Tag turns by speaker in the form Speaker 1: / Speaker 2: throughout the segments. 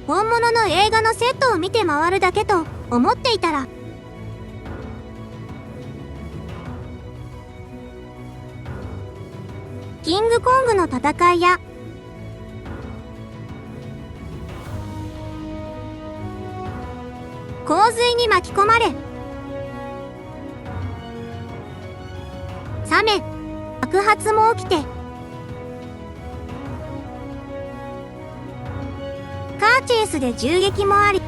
Speaker 1: 本物の映画のセットを見て回るだけと思っていたら、キングコングの戦いや洪水に巻き込まれ、サメ、爆発も起きて、カーチェイスで銃撃もあり、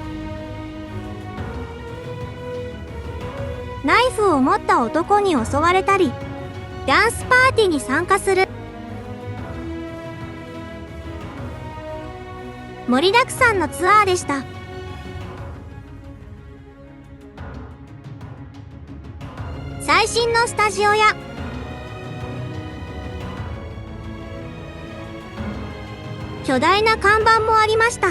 Speaker 1: ナイフを持った男に襲われたり、ダンスパーティーに参加する盛りだくさんのツアーでした。最新のスタジオや巨大な看板もありました。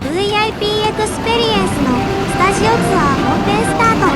Speaker 1: VIP エクスペリエンスのスタジオツアー本編スタート。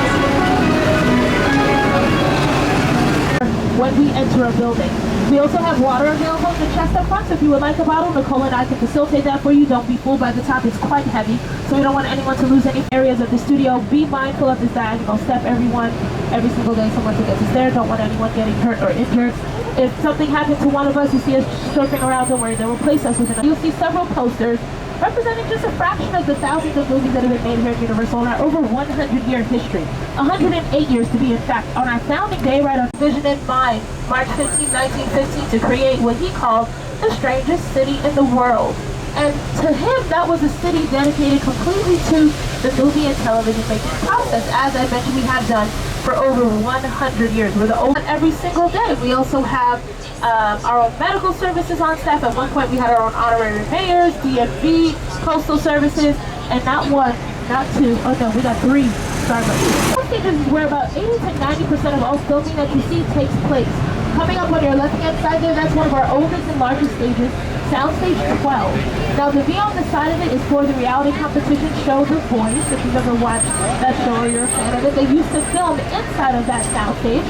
Speaker 2: When we enter a building, we also have water available in the chest up front, so if you would like a bottle, Nicole and I can facilitate that for you. Don't be fooled by the top, it's quite heavy, so we don't want anyone to lose any areas of the studio. Be mindful of this diagonal step, everyone. Every single day someone forgets us there. Don't want anyone getting hurt or injured. If something happens to one of us, you see us surfing around, don't worry, they'll replace us with another. You'll see several posters representing just a fraction of the thousands of movies that have been made here at Universal in our over 100-year history. 108 years to be exact. On our founding day, right on vision in mind, March 15, 1915, to create what he called the strangest city in the world. And to him, that was a city dedicated completely to the movie and television making process. As I mentioned, we have done for over 100 years. We're the oldest every single day. We also have our own medical services on staff. At one point, we had our own honorary mayors, DMV, postal services, and not one, not two, oh no, we got 3 Starbucks. Film stages is where about 80 to 90% of all filming that you see takes place. Coming up on your left-hand side there, that's one of our oldest and largest stages, Soundstage 12. Now the V on the side of it is for the reality competition show The Voice. If you've ever watched that show or you're a fan of it, they used to film inside of that soundstage.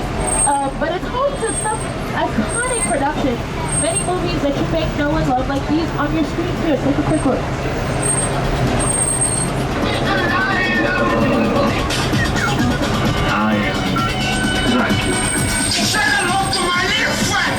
Speaker 2: But it's home to some iconic productions. Many movies that you may know and love, like these on your screens here. Take a quick look.
Speaker 3: I am Dracula. Say hello to my little friend!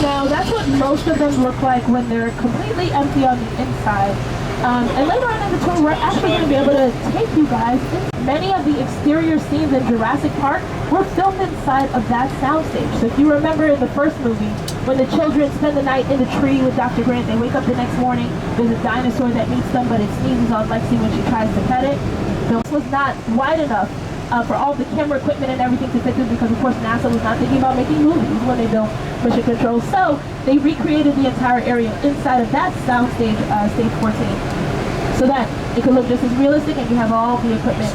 Speaker 2: Now that's what most of them look like when they're completely empty on the inside. And later on in the tour, we're actually going to be able to take you guys. Many of the exterior scenes in Jurassic Park were filmed inside of that soundstage. So if you remember in the first movie, when the children spend the night in the tree with Dr. Grant, they wake up the next morning, there's a dinosaur that meets them, but it sneezes on Lexi when she tries to pet it. This was not wide enough for all the camera equipment and everything to fit this, because of course NASA was not thinking about making movies when they built Mission Control. So they recreated the entire area inside of that soundstage, stage 14. So that it could look just as realistic and you have all the equipment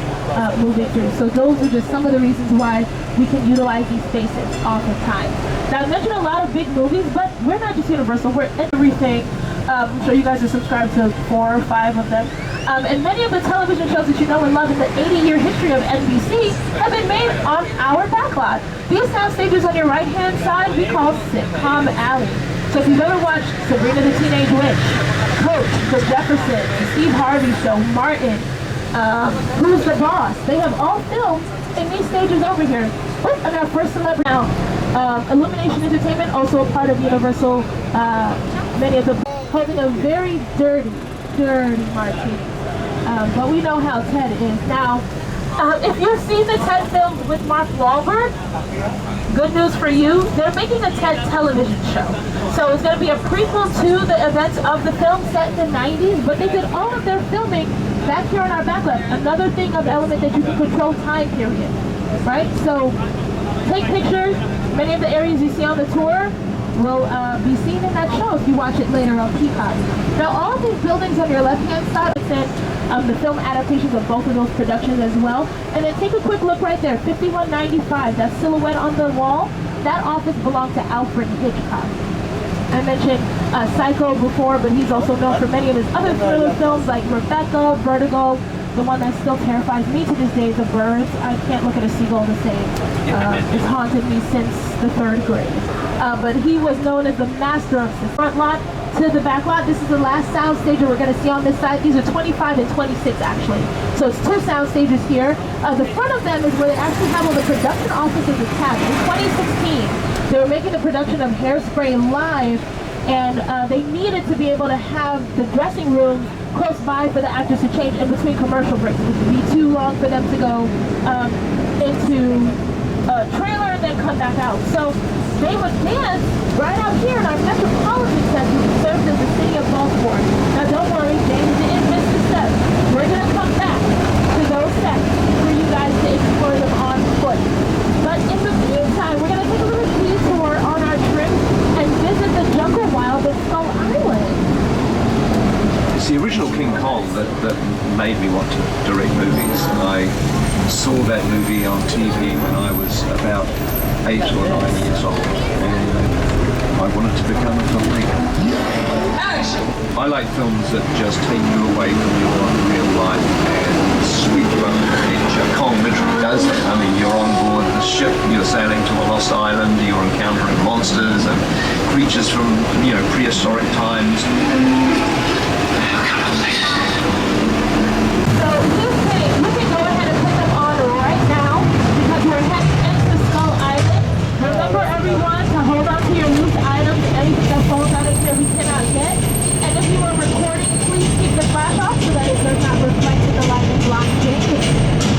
Speaker 2: moving through. So those are just some of the reasons why we can utilize these spaces oftentimes. Now I mentioned a lot of big movies, but we're not just Universal, we're everything. I'm sure you guys are subscribed to 4 or 5 of them. And many of the television shows that you know and love in the 80-year history of NBC have been made on our backlot. These sound stages on your right-hand side we call Sitcom Alley. So if you've ever watched Sabrina the Teenage Witch, Coach, The Jefferson, The Steve Harvey Show, Martin, Who's the Boss, they have all filmed in these stages over here. And our first celebrity now, Illumination Entertainment, also a part of Universal, many of them holding a very dirty martini. But we know how Ted is. Now, if you've seen the Ted films with Mark Wahlberg, good news for you, they're making a TED television show. So it's going to be a prequel to the events of the film set in the 90s, but they did all of their filming back here on our backlot. Another thing of element that you can control time period, right? So take pictures. Many of the areas you see on the tour will be seen in that show if you watch it later on Peacock. Now all of these buildings on your left-hand side and the film adaptations of both of those productions as well. And then take a quick look right there, 5195, that silhouette on the wall, that office belonged to Alfred Hitchcock. I mentioned Psycho before, but he's also known for many of his other thriller films like Rebecca, Vertigo. The one that still terrifies me to this day is The Birds. I can't look at a seagull the same. It's haunted me since the 3rd grade. But he was known as the master of the front lot to the back lot. This is the last sound stage that we're going to see on this side. These are 25 and 26 actually. So it's 2 sound stages here. The front of them is where they actually have all the production offices attached. In 2016, they were making the production of Hairspray live, and they needed to be able to have the dressing room close by for the actors to change in between commercial breaks. It would be too long for them to go into a trailer and then come back out. So they would dance right out here in our Metropolitan Center, which serves as the city of Baltimore. Now don't worry, James didn't miss the steps. We're going to come back to those steps for you guys to explore them on foot. But in the meantime, we're going to take a little detour on our trip and visit the Jungle Wild at Skull Island.
Speaker 4: It's the original King Kong that made me want to direct movies. I saw that movie on TV when I was about 8 or 9 years old, and I wanted to become a filmmaker. I like films that just take you away from your real life and sweep you up into nature. Kong literally does that. I mean, you're on board the ship, you're sailing to a lost island, you're encountering monsters and creatures from, prehistoric times.
Speaker 2: Remember everyone to hold on to your loose items, anything that falls out of here we cannot get. And if you are recording, please keep the flash off so that it does not reflect in the light and block James.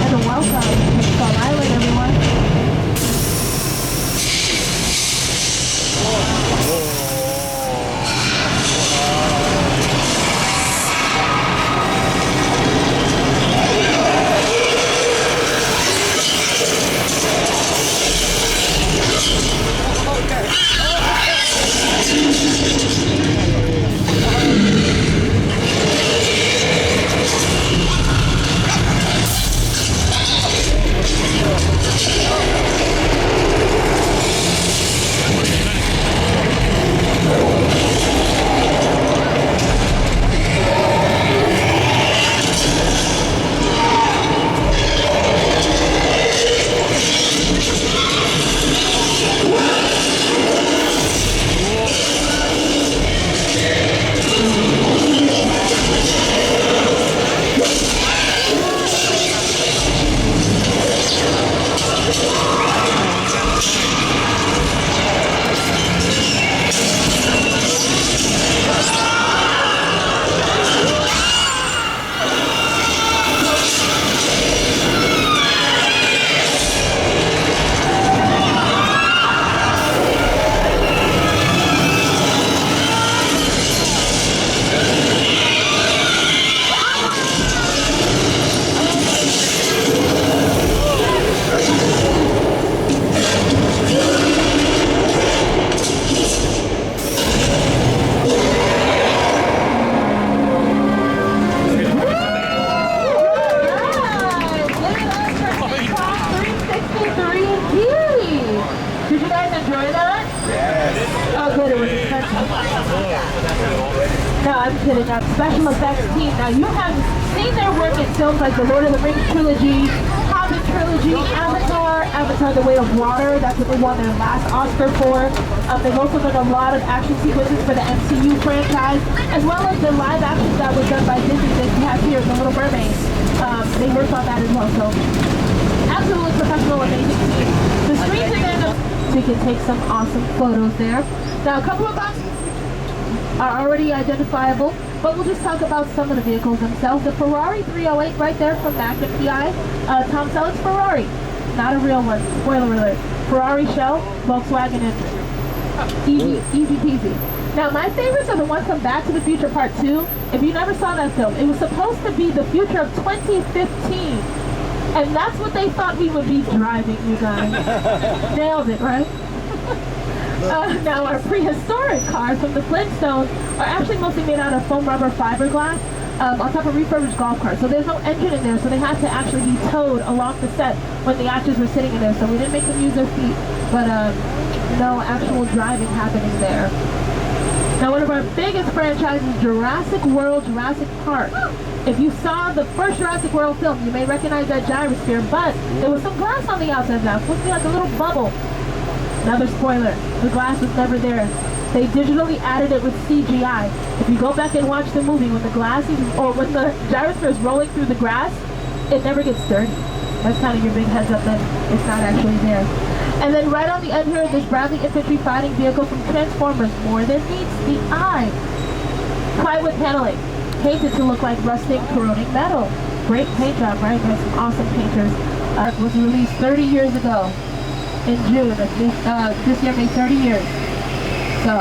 Speaker 2: And welcome to Skull Island, everyone. Special effects team. Now you have seen their work in films like the Lord of the Rings trilogy, Hobbit trilogy, Avatar The Way of Water. That's what they won their last Oscar for. They've also done a lot of action sequences for the MCU franchise, as well as the live action that was done by Disney that you have here, The Little Mermaid. They worked on that as well. So absolutely professional, amazing team. The screens are there so you can take some awesome photos there. Now a couple of us are already identifiable, but we'll just talk about some of the vehicles themselves. The Ferrari 308 right there from Magnum PI, Tom Selleck's Ferrari, not a real one, spoiler alert. Ferrari shell, Volkswagen engine. Easy peasy. Now my favorites are the ones from Back to the Future Part 2. If you never saw that film, it was supposed to be the future of 2015. And that's what they thought we would be driving, you guys. Nailed it, right? Now our prehistoric cars from the Flintstones are actually mostly made out of foam rubber fiberglass on top of refurbished golf carts. So there's no engine in there, so they had to actually be towed along the set when the actors were sitting in there. So we didn't make them use their feet, but no actual driving happening there. Now, one of our biggest franchises, Jurassic World, Jurassic Park. If you saw the first Jurassic World film, you may recognize that gyrosphere, but there was some glass on the outside of that. It's supposed to be like a little bubble. Another spoiler, the glass was never there. They digitally added it with CGI. If you go back and watch the movie, when the glass is, or when the gyrosphere is rolling through the grass, it never gets dirty. That's kind of your big heads up that it's not actually there. And then right on the end here, this Bradley infantry fighting vehicle from Transformers, more than meets the eye. Plywood paneling, painted to look like rusting, corroding metal. Great paint job, right? Got some awesome painters. It was released 30 years ago in June. This year made 30 years. So,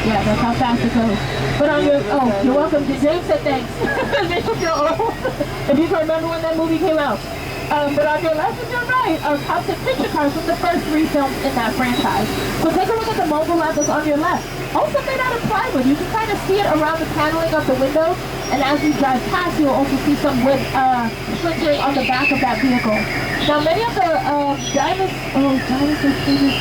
Speaker 2: yeah, that's how fast it goes. But on your, oh, you're welcome. James said thanks. Makes you feel old. If you can remember when that movie came out. But on your left and your right are concept picture cars from the first 3 films in that franchise. So take a look at the mobile lab that's on your left. Also made out of plywood. You can kind of see it around the paneling of the windows. And as you drive past, you'll also see some wood splintering on the back of that vehicle. Now, many of the dinosaur things,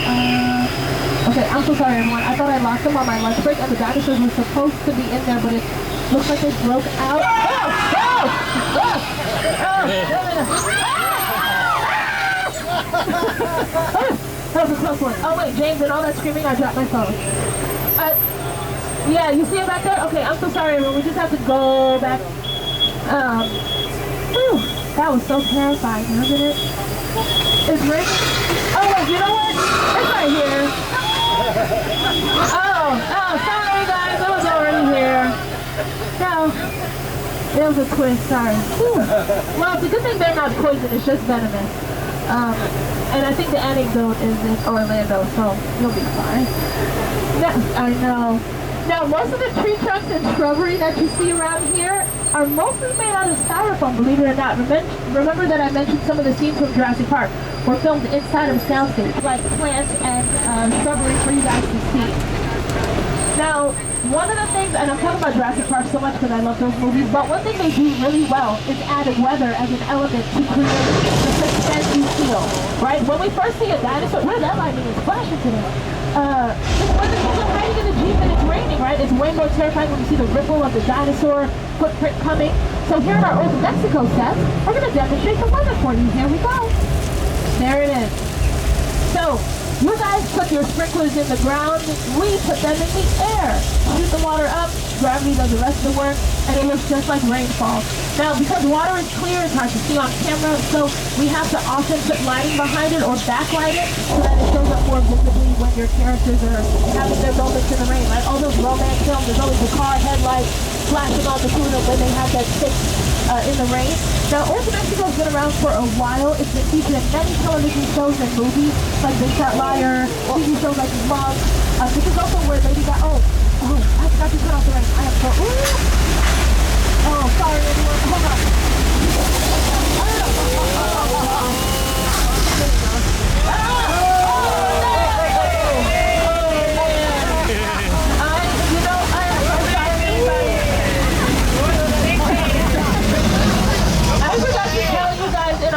Speaker 2: okay, I'm so sorry, everyone. I thought I lost them on my lunch break, and the dinosaurs were supposed to be in there, but it looks like they broke out. That was a close one. Oh wait, James, and all that screaming, I dropped my phone. Yeah, you see it back there? Okay, I'm so sorry, everyone. We just have to go back. Whew, that was so terrifying, wasn't it? It's raining. Oh wait, you know what? It's right here. Oh, sorry guys, it was already here. No, it was a twist, sorry. Whew. Well, it's a good thing they're not poison, it's just venomous. And I think the anecdote is in Orlando, so you'll be fine. I know. Now, most of the tree trunks and shrubbery that you see around here are mostly made out of styrofoam, believe it or not. Remember that I mentioned some of the scenes from Jurassic Park were filmed inside of a soundstage, like plants and shrubbery for you guys to see. Now, one of the things, and I'm talking about Jurassic Park so much because I love those movies, but one thing they do really well is add weather as an element to create the suspense you feel, right? When we first see a dinosaur, what is that lightning is flashing today? It's when you're hiding in the Jeep and it's raining, right? It's way more terrifying when you see the ripple of the dinosaur footprint coming. So here in our Old Mexico set, we're going to demonstrate the weather for you. Here we go. There it is. So, you guys put your sprinklers in the ground, we put them in the air. Shoot the water up, gravity does the rest of the work, and it looks just like rainfall. Now, because water is clear, it's hard to see on camera, so we have to often put lighting behind it or backlight it so that it shows up more visibly when your characters are having their moments in the rain. Like all those romance films, there's always the car headlights flashing on the tuna when they have that stick in the rain. Now, Old Mexico's been around for a while. It's been featured in many television shows and movies, like Big Fat Liar, TV shows like Mom. This is also where Lady Gaga, I forgot to turn off the rain. I have to, oh, sorry everyone, hold on.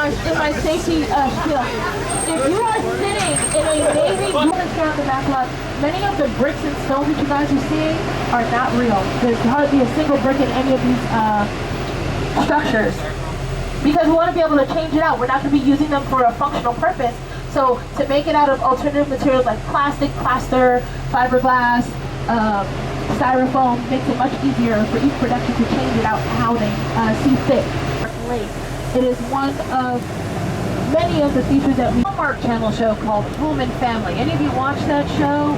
Speaker 2: In my safety skill, if you are sitting in a Navy unit on the back lot, many of the bricks and stones that you guys are seeing are not real. There's hardly a single brick in any of these structures because we want to be able to change it out. We're not going to be using them for a functional purpose. So to make it out of alternative materials like plastic, plaster, fiberglass, styrofoam makes it much easier for each production to change it out how they see fit. It is one of many of the features that we Hallmark Channel show called Home and Family. Any of you watch that show?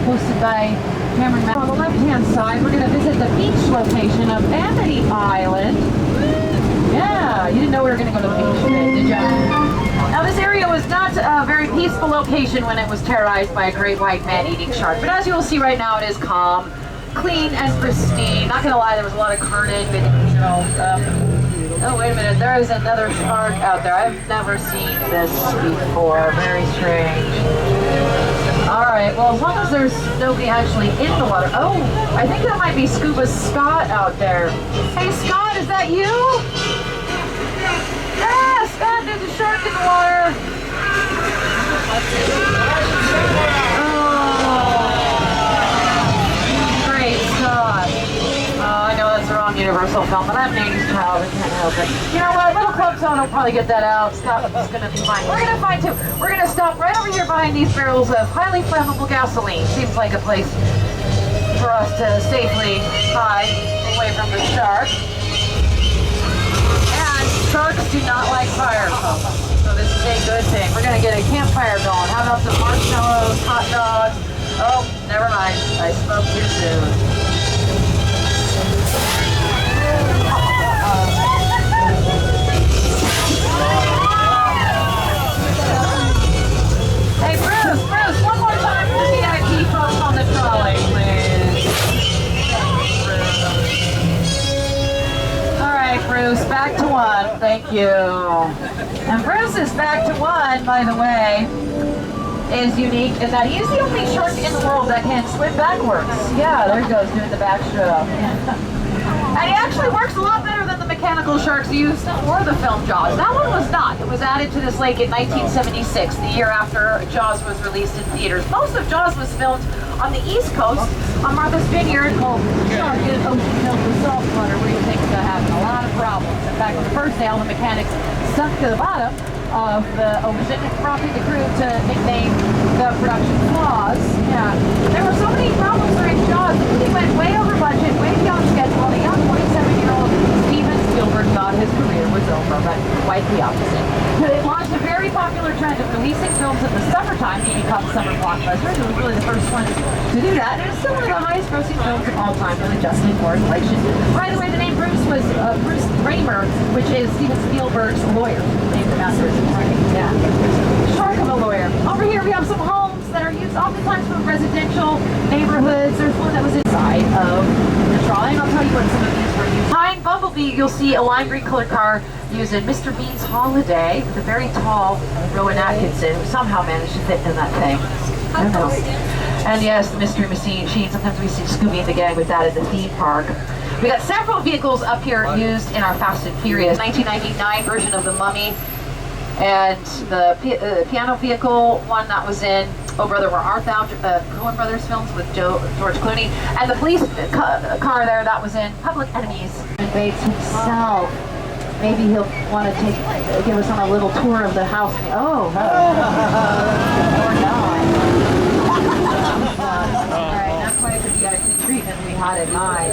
Speaker 2: Hosted by Cameron Mack. On the left-hand side, we're going to visit the beach location of Amity Island. Yeah, you didn't know we were going to go to the beach today, did you? Now, this area was not a very peaceful location when it was terrorized by a great white man-eating shark. But as you will see right now, it is calm, clean, and pristine. Not going to lie, there was a lot of carnage. Oh, wait a minute, there is another shark out there. I've never seen this before. Very strange. Alright, well, as long as there's nobody actually in the water. Oh, I think that might be Scuba Scott out there. Hey, Scott, is that you? Yeah, Scott, there's a shark in the water. Oh. Great.
Speaker 5: Universal film, but I'm an 80s child, I can't help it. You know what, Little Club Zone will probably get that out. Stop, it's gonna be fine. We're gonna find two. We're gonna stop right over here behind these barrels of highly flammable gasoline. Seems like a place for us to safely hide away from the shark. And sharks do not like fire, folks. So this is a good thing. We're gonna get a campfire going. How about some marshmallows, hot dogs? Oh, never mind. I spoke too soon. Hey, Bruce, one more time for the VIP folks on the trolley, please. All right, Bruce, back to one. Thank you. And Bruce's back to one, by the way, is unique in that he is the only shark in the world that can swim backwards. Yeah, there he goes, doing the backstroke. And he actually works a lot better than the mechanical sharks used for the film Jaws. That one was not. It was added to this lake in 1976, the year after Jaws was released in theaters. Most of Jaws was filmed on the East Coast, on Martha's Vineyard, called Shark in Ocean Hill with saltwater, where you think it's going to have a lot of problems. In fact, on the first day, all the mechanics sunk to the bottom of the ocean, prompting the crew to nickname the production flaws. Yeah, there were so many problems during Jaws. The movie went way over budget, way beyond schedule. The young 27-year-old Steven Spielberg thought his career was over, but quite the opposite. It launched a very popular trend of releasing films in the summertime to become summer blockbusters. It was really the first one to do that, and it's still one of the highest-grossing films of all time, with adjusting for inflation. By the way, the name Bruce was Bruce Raymer, which is Steven Spielberg's lawyer, named after his yeah. Shark of a lawyer. Over here we have some homes that are used oftentimes for residential neighborhoods. There's one that was inside of the trolley, and I'll tell you what some of these were used. Behind Bumblebee, you'll see a lime green colored car used in Mr. Bean's Holiday with a very tall Rowan Atkinson, who somehow managed to fit in that thing. I don't know. And yes, the Mystery Machine. Sometimes we see Scooby and the gang with that at the theme park. We got several vehicles up here used in our Fast and Furious 1999 version of The Mummy, and the piano vehicle, one that was in Oh Brother Where Art Thou, Coen Brothers films with George Clooney, and the police car there that was in Public Enemies. And Bates himself, maybe he'll want to give us on a little tour of the house. Oh, or not. All right, not quite the VIP treatment we had in mind.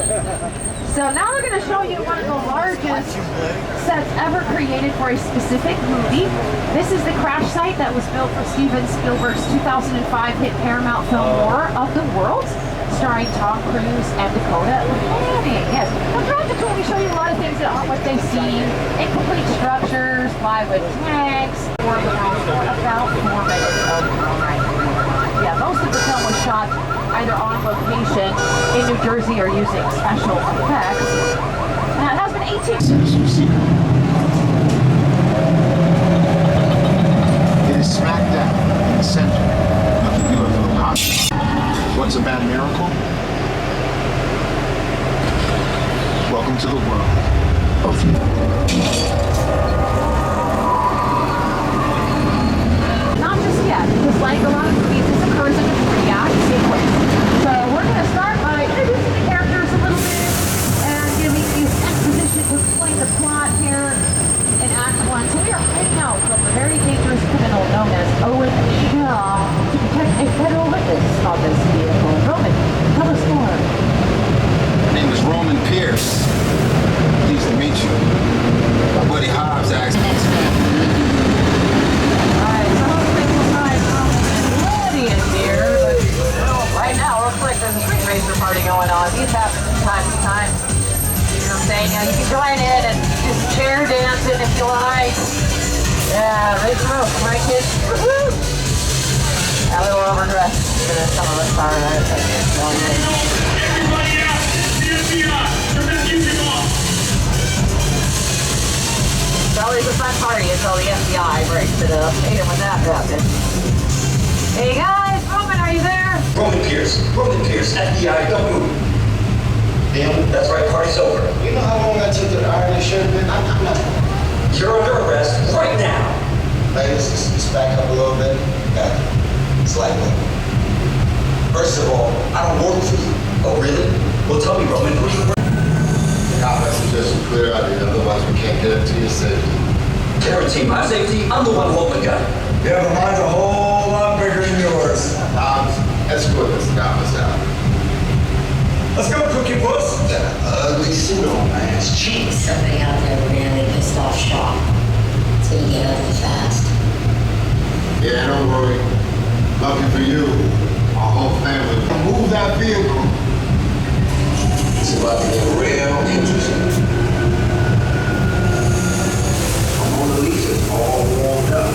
Speaker 5: So now we're going to show you one of the largest sets ever created for a specific movie. This is the crash site that was built for Steven Spielberg's 2005 hit Paramount film War of the Worlds, starring Tom Cruise and Dakota Fanning. Yes. Now throughout the tour we show you a lot of things that aren't what they seem. Incomplete structures, plywood tanks, War of the Worlds for about 4 minutes of time. Yeah, most of the film was shot either on location in New Jersey or using special effects. Now it has been 18
Speaker 6: It is smack dab in the center of the UFO hotspot. What's a bad miracle? Welcome to the world of
Speaker 5: Not just yet, because like a lot of movies, this occurs in a 3-act sequence. So we're going to start by introducing the characters a little bit and giving you exposition to explain the plot here in Act 1. So we are hiding out from the very dangerous criminal known as Owen Shaw to protect a federal witness on this vehicle. Roman, tell us more.
Speaker 6: My name is Roman Pierce. Pleased to meet you. My buddy Hobbs asked me.
Speaker 5: Right now, looks like there's a street racer party going on. These happen from time to time. You know what I'm saying? Yeah, you can join in and do some chair dancing if you like. Yeah, raise the roof, right, kids? Woohoo! A little overdressed. Some of us are, right?
Speaker 3: Everybody out! The FBI! Turn that music off!
Speaker 5: It's always a fun party until the FBI breaks it up. Hate it when that happens. Hey guys, Roman, are you there?
Speaker 7: Roman Pierce, FBI, don't move.
Speaker 6: Damn.
Speaker 7: That's right, party's over.
Speaker 6: You know how long I took to iron this shirt, man? I'm not.
Speaker 7: You're under arrest right now.
Speaker 6: Ladies, just back up a little bit. Back. Slightly.
Speaker 7: First of all, I don't work for you. Oh, really? Well, tell me, Roman, who do you work for?
Speaker 6: God bless you. just clear out of here, otherwise we can't get into your safety.
Speaker 7: Guarantee my safety. I'm the one holding the gun.
Speaker 8: Yeah, but mine's a whole lot bigger than yours.
Speaker 6: Escort this novice out.
Speaker 8: Let's go, Cookie Puss.
Speaker 6: That ugly suit on, man. It's cheap.
Speaker 9: Somebody out there really pissed off Shaw. It's gonna get ugly fast.
Speaker 6: Yeah, don't worry. Lucky for you, our whole family. Move that vehicle.
Speaker 7: It's about to get real interesting. I'm gonna leave it all warmed up.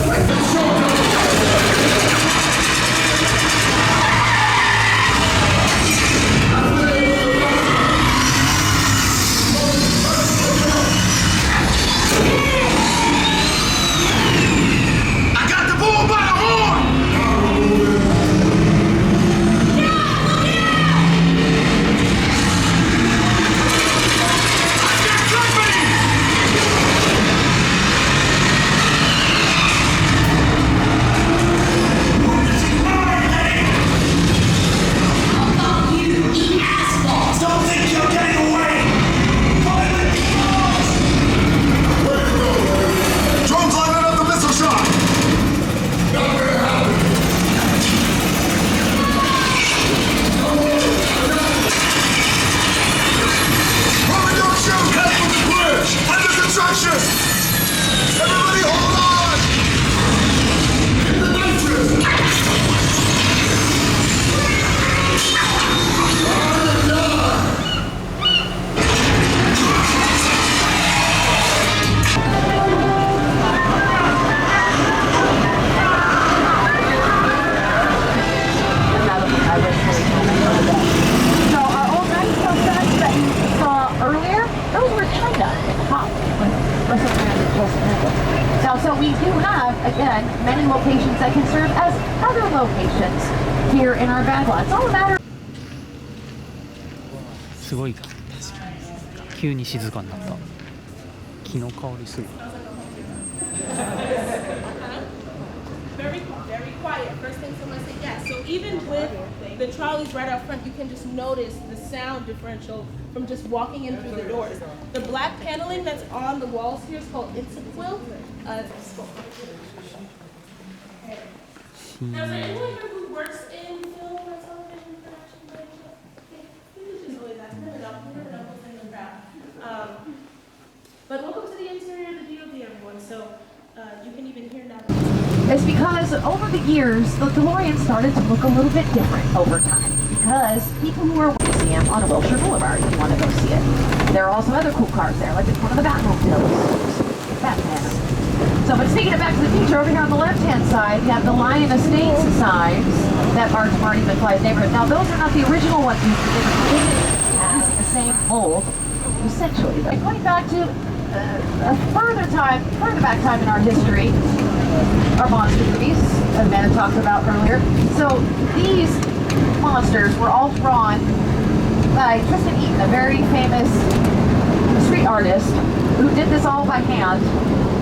Speaker 2: So we do have, again, many locations that can serve as other locations here in our backlot. It's all a matter.
Speaker 10: すごい急に静かになった。木の香りする。
Speaker 2: Very quiet. First thing someone said yes. So even with the trolleys right out front, you can just notice the sound differential from just walking in through the doors. The black paneling that's on the walls here is called Interquill. Now, is there anyone here who works in film or television production? Just always ask. Never know what's in the crowd. But welcome to the interior of the DOD, everyone. So you can even hear now. It's because over the years, the DeLorean started to look a little bit different over time. Because people who are museum on Wilshire Boulevard, if you want to go see it. There are also other cool cars there, like one of the Batmobiles. Batman. So, but taking it back to the future, over here on the left-hand side, you have the Lion Estates signs that mark Marty McFly's neighborhood. Now, those are not the original ones using the same mold, essentially. Going back to a further back time in our history, our monster movies, as Amanda talked about earlier. So, these monsters were all drawn by Tristan Eaton, a very famous street artist who did this all by hand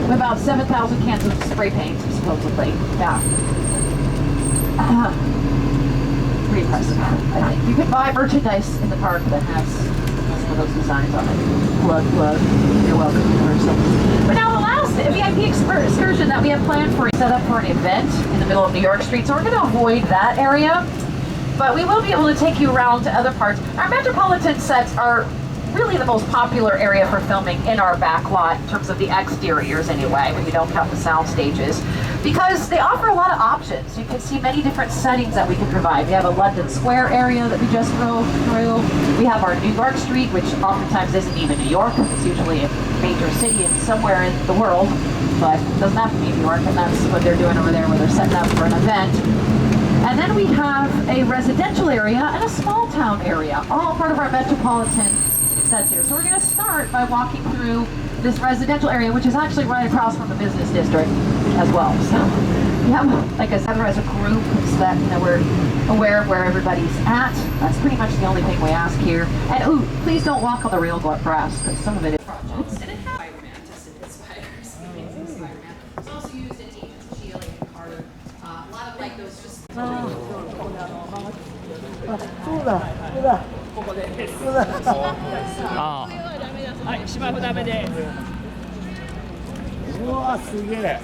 Speaker 2: with about 7,000 cans of spray paint, supposedly. Yeah. Pretty impressive, I think. You can buy merchandise in the park that has some of those designs on it. Plug. You're welcome. But now the last VIP excursion that we have planned for is set up for an event in the middle of New York Street, so we're going to avoid that area. But we will be able to take you around to other parts. Our Metropolitan sets are really the most popular area for filming in our back lot in terms of the exteriors anyway, when you don't count the sound stages, because they offer a lot of options. You can see many different settings that we can provide. We have a London Square area that we just drove through. We have our New York Street, which oftentimes isn't even New York. It's usually a major city in somewhere in the world, but it doesn't have to be New York, and that's what they're doing over there where they're setting up for an event. And then we have a residential area and a small town area, all part of our Metropolitan sets here. So we're going to start by walking through this residential area, which is actually right across from the business district as well. So we have, like I said, as a group, so that we're aware of where everybody's at. That's pretty much the only thing we ask here. And please don't walk on the real grass, because some of it is projects.
Speaker 11: Spider-Man tested his spiders. Amazing Spider-Man. It's also used in Agents of S.H.I.E.L.D. and Carter. A lot of like those just.
Speaker 12: はい芝生ダメです。
Speaker 13: うわすげえ。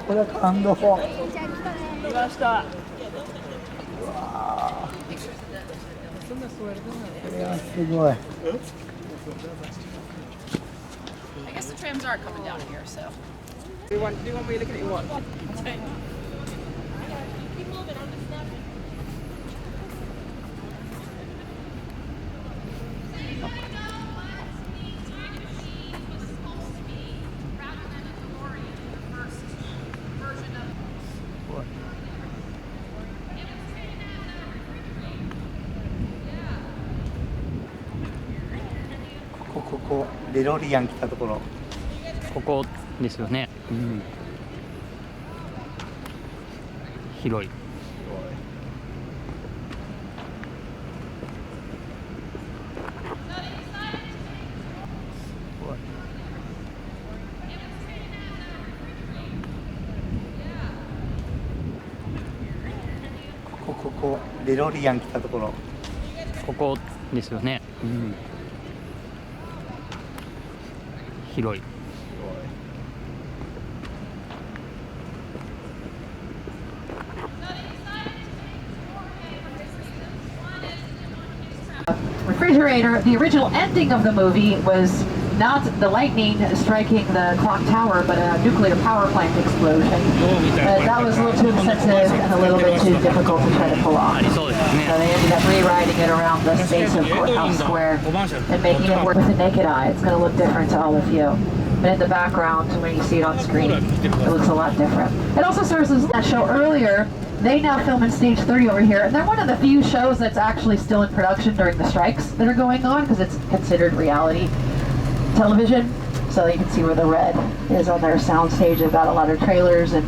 Speaker 13: これ感動。
Speaker 12: 来ました。
Speaker 13: うわこれはすごい。
Speaker 11: I guess the trams are coming down here, so.
Speaker 12: Do you want me to look at it? What?
Speaker 13: ここデロリアン来たところ。
Speaker 10: ここですよね。
Speaker 13: うん。
Speaker 10: 広い。
Speaker 13: ここデロリアン来たところ。
Speaker 10: ここですよね。
Speaker 13: うん。
Speaker 10: 広い。
Speaker 5: Refrigerator, the original ending of the movie was not the lightning striking the clock tower, but a nuclear power plant explosion. But that was a little too insensitive and a little bit too difficult to try to pull off. So they ended up rewriting it around the space of Courthouse Square and making it work with the naked eye. It's going to look different to all of you. But in the background, when you see it on screen, it looks a lot different. It also serves as that show earlier. They now film in Stage 30 over here, and they're one of the few shows that's actually still in production during the strikes that are going on, because it's considered reality television. So you can see where the red is on their sound stage. They've got a lot of trailers and